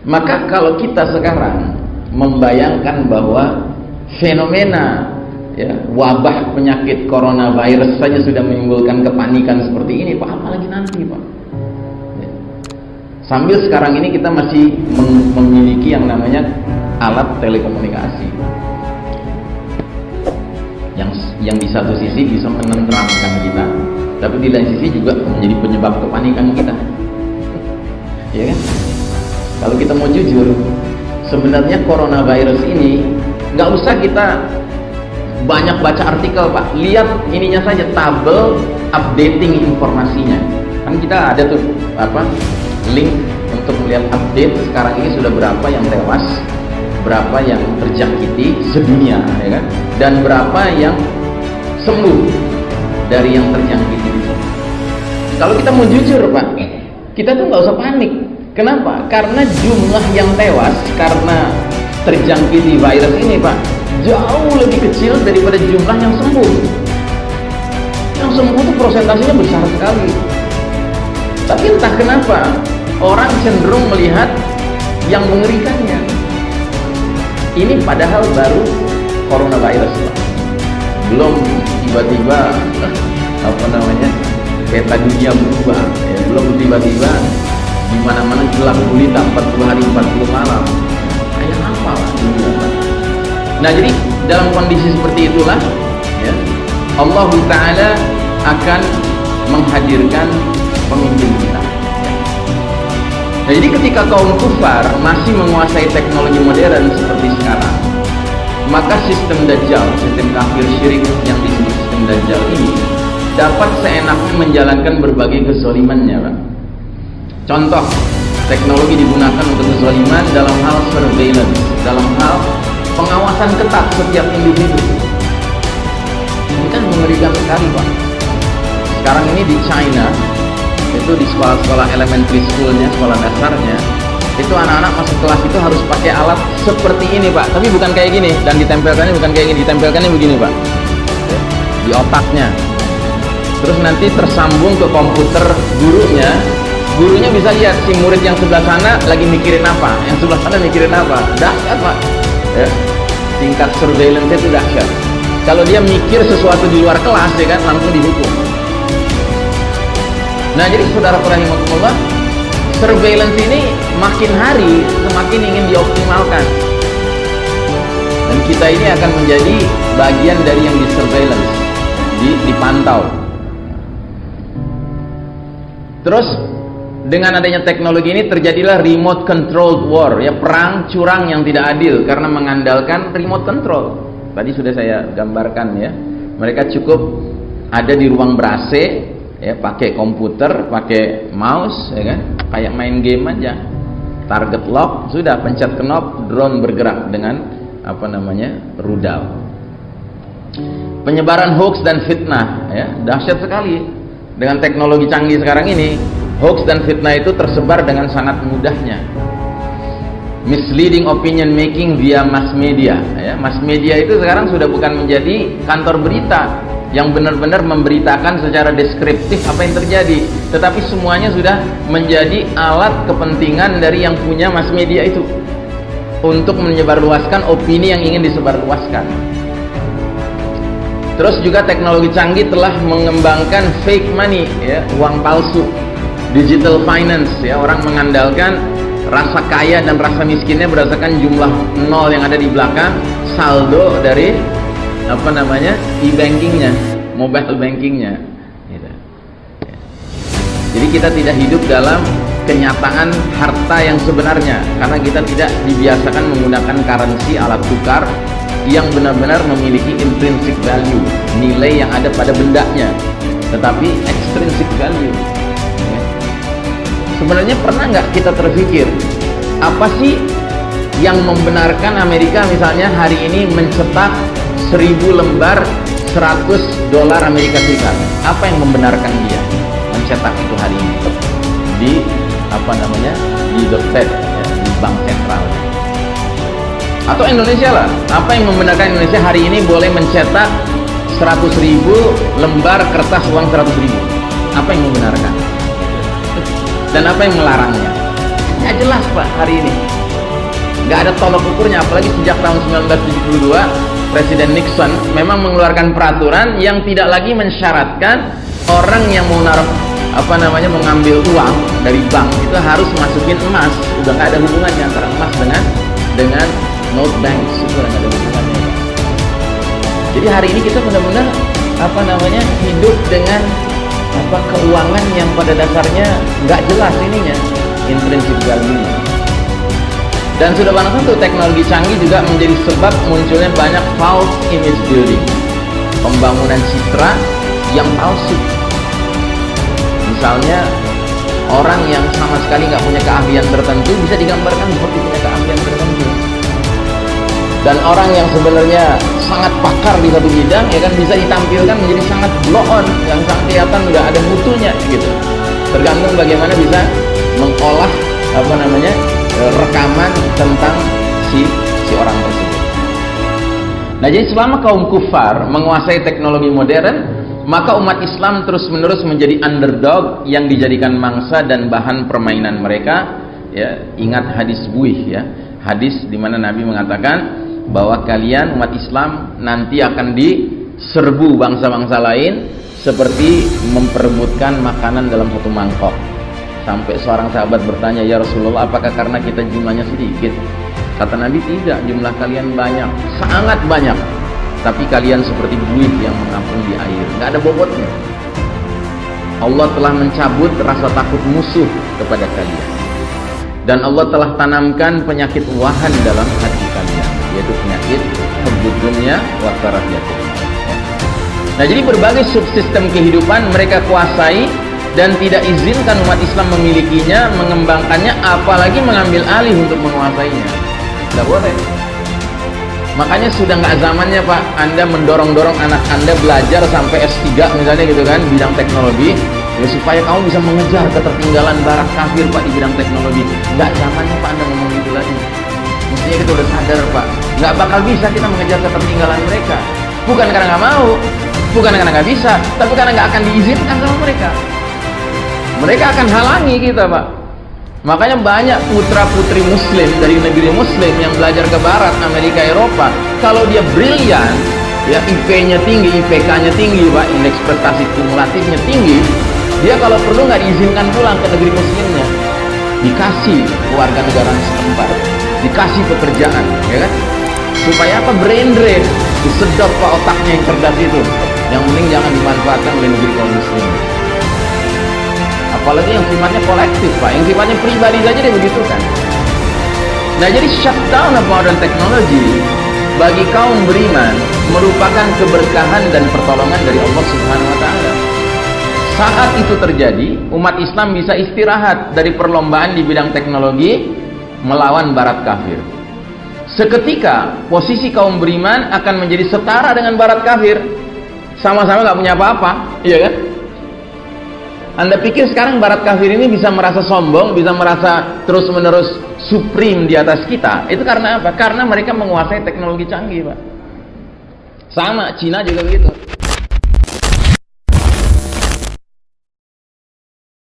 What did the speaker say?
Maka kalau kita sekarang membayangkan bahwa fenomena wabah penyakit coronavirus saja sudah menimbulkan kepanikan seperti ini, Pak, apalagi nanti, Pak. Sambil sekarang ini kita masih memiliki yang namanya alat telekomunikasi yang di satu sisi bisa menenteramkan kita, tapi di lain sisi juga menjadi penyebab kepanikan kita. Ya kan? Kalau kita mau jujur, sebenarnya coronavirus ini nggak usah kita banyak baca artikel, Pak. Lihat ininya saja, tabel updating informasinya. Kan kita ada tuh link untuk melihat update sekarang ini sudah berapa yang tewas, berapa yang terjangkiti sedunia, ya kan? Dan berapa yang sembuh dari yang terjangkiti itu. Kalau kita mau jujur, Pak, kita tuh nggak usah panik. Kenapa? Karena jumlah yang tewas karena terjangkiti virus ini, Pak, jauh lebih kecil daripada jumlah yang sembuh. Yang sembuh itu prosentasenya besar sekali. Tapi entah kenapa orang cenderung melihat yang mengerikannya. Ini padahal baru coronavirus, Pak. Belum tiba-tiba peta dunia berubah, ya. Belum tiba-tiba di mana-mana gelap gulita 40 hari 40 malam. Kayak apa, Pak? Nah, jadi dalam kondisi seperti itulah, ya, Allah Ta'ala akan menghadirkan pemimpin kita. Nah, jadi ketika kaum kufar masih menguasai teknologi modern seperti sekarang, maka sistem Dajjal, sistem kafir syirik yang disebut sistem Dajjal ini dapat seenaknya menjalankan berbagai kezalimannya, Pak. Contoh, teknologi digunakan untuk kezaliman dalam hal surveillance, dalam hal pengawasan ketat setiap individu. Ini kan mengerikan sekali, Pak. Sekarang ini di China, itu di sekolah-sekolah elementary schoolnya, sekolah dasarnya, itu anak-anak masuk kelas itu harus pakai alat seperti ini, Pak. Tapi bukan kayak gini, dan ditempelkannya bukan kayak gini, ditempelkannya begini, Pak, di otaknya. Terus nanti tersambung ke komputer gurunya. Gurunya bisa lihat si murid yang sebelah sana lagi mikirin apa, yang sebelah sana mikirin apa. Dahsyat, Pak, ya. Tingkat surveillance itu dahsyat. Kalau dia mikir sesuatu di luar kelas, ya kan, langsung dihukum. Nah, jadi saudara-saudara rahimakumullah, surveillance ini makin hari semakin ingin dioptimalkan, dan kita ini akan menjadi bagian dari yang di surveillance, dipantau. Terus dengan adanya teknologi ini terjadilah remote controlled war, ya, perang curang yang tidak adil karena mengandalkan remote control. Tadi sudah saya gambarkan, ya. Mereka cukup ada di ruang ber-AC, ya, pakai komputer, pakai mouse, ya kan, kayak main game aja. Target lock, sudah pencet knob, drone bergerak dengan rudal. Penyebaran hoax dan fitnah, ya, dahsyat sekali. Dengan teknologi canggih sekarang ini, hoax dan fitnah itu tersebar dengan sangat mudahnya. Misleading opinion making via mass media, ya. Mass media itu sekarang sudah bukan menjadi kantor berita yang benar-benar memberitakan secara deskriptif apa yang terjadi, tetapi semuanya sudah menjadi alat kepentingan dari yang punya mass media itu untuk menyebarluaskan opini yang ingin disebarluaskan. Terus juga teknologi canggih telah mengembangkan fake money, ya, uang palsu, digital finance, ya. Orang mengandalkan rasa kaya dan rasa miskinnya berdasarkan jumlah nol yang ada di belakang saldo dari e-bankingnya, mobile bankingnya, gitu. Jadi kita tidak hidup dalam kenyataan harta yang sebenarnya, karena kita tidak dibiasakan menggunakan currency, alat tukar yang benar-benar memiliki intrinsic value, nilai yang ada pada bendanya, tetapi extrinsic value. Sebenarnya pernah nggak kita terpikir apa sih yang membenarkan Amerika misalnya hari ini mencetak 1000 lembar $100 Amerika Serikat? Apa yang membenarkan dia mencetak itu hari ini di di The Fed, ya, di bank sentral? Atau Indonesia lah, apa yang membenarkan Indonesia hari ini boleh mencetak 100.000 lembar kertas uang 100.000? Apa yang membenarkan? Dan apa yang melarangnya? Nggak jelas, Pak, hari ini. nggak ada tolok ukurnya. Apalagi sejak tahun 1972 Presiden Nixon memang mengeluarkan peraturan yang tidak lagi mensyaratkan orang yang mau naruh mengambil uang dari bank itu harus masukin emas. Udah nggak ada hubungannya antara emas dengan note bank, itu nggak ada hubungannya. Jadi hari ini kita benar-benar hidup dengan keuangan yang pada dasarnya nggak jelas ininya, intrinsic value-nya. Dan sudah barang tentu teknologi canggih juga menjadi sebab munculnya banyak false image building, pembangunan citra yang palsu. Misalnya orang yang sama sekali nggak punya keahlian tertentu bisa digambarkan seperti punya keahlian tertentu. Dan orang yang sebenarnya sangat pakar di satu bidang ya kan bisa ditampilkan menjadi sangat blow on, yang sangat kelihatan nggak ada mutunya gitu. Tergantung bagaimana bisa mengolah rekaman tentang si orang tersebut. Nah, jadi selama kaum kufar menguasai teknologi modern, maka umat Islam terus-menerus menjadi underdog yang dijadikan mangsa dan bahan permainan mereka. Ya, ingat hadis buih ya. Hadis di mana Nabi mengatakan bahwa kalian umat Islam nanti akan diserbu bangsa-bangsa lain seperti memperebutkan makanan dalam satu mangkok. Sampai seorang sahabat bertanya, "Ya Rasulullah, apakah karena kita jumlahnya sedikit?" Kata Nabi, "Tidak, jumlah kalian banyak, sangat banyak. Tapi kalian seperti buih yang mengapung di air, nggak ada bobotnya. Allah telah mencabut rasa takut musuh kepada kalian. Dan Allah telah tanamkan penyakit wahan dalam hati kalian, yaitu penyakit hubbud dunya wa karahiyatul maut." Nah, jadi berbagai subsistem kehidupan mereka kuasai dan tidak izinkan umat Islam memilikinya, mengembangkannya, apalagi mengambil alih untuk menguasainya. Tidak boleh. Makanya sudah nggak zamannya Pak Anda mendorong-dorong anak Anda belajar sampai S3 misalnya gitu kan, bidang teknologi ya, supaya kamu bisa mengejar ketertinggalan barat kafir Pak di bidang teknologi. Nggak zamannya Pak Anda ngomong gitu lagi. Mestinya kita udah sadar Pak, nggak bakal bisa kita mengejar ketertinggalan mereka. Bukan karena nggak mau, bukan karena nggak bisa, tapi karena nggak akan diizinkan sama mereka. Mereka akan halangi kita Pak. Makanya banyak putra-putri muslim dari negeri muslim yang belajar ke barat, Amerika, Eropa. Kalau dia brilian, ya IP-nya tinggi, IPK-nya tinggi Pak, indeks prestasi kumulatifnya tinggi, dia kalau perlu nggak diizinkan pulang ke negeri muslimnya. Dikasih keluarga negara setempat, dikasih pekerjaan, ya kan? Supaya apa? Brain drain, disedot Pak otaknya yang cerdas itu. Yang penting jangan dimanfaatkan oleh negeri kaum muslim. Apalagi yang sifatnya kolektif Pak, yang sifatnya pribadi saja dia begitu kan. Nah, jadi shutdown of modern technology bagi kaum beriman merupakan keberkahan dan pertolongan dari Allah Subhanahu wa Ta'ala. Saat itu terjadi, umat Islam bisa istirahat dari perlombaan di bidang teknologi melawan barat kafir. Seketika posisi kaum beriman akan menjadi setara dengan barat kafir, sama-sama nggak punya apa-apa, iya kan? Anda pikir sekarang barat kafir ini bisa merasa sombong, bisa merasa terus-menerus supreme di atas kita? Itu karena apa? Karena mereka menguasai teknologi canggih Pak. Sama, Cina juga begitu.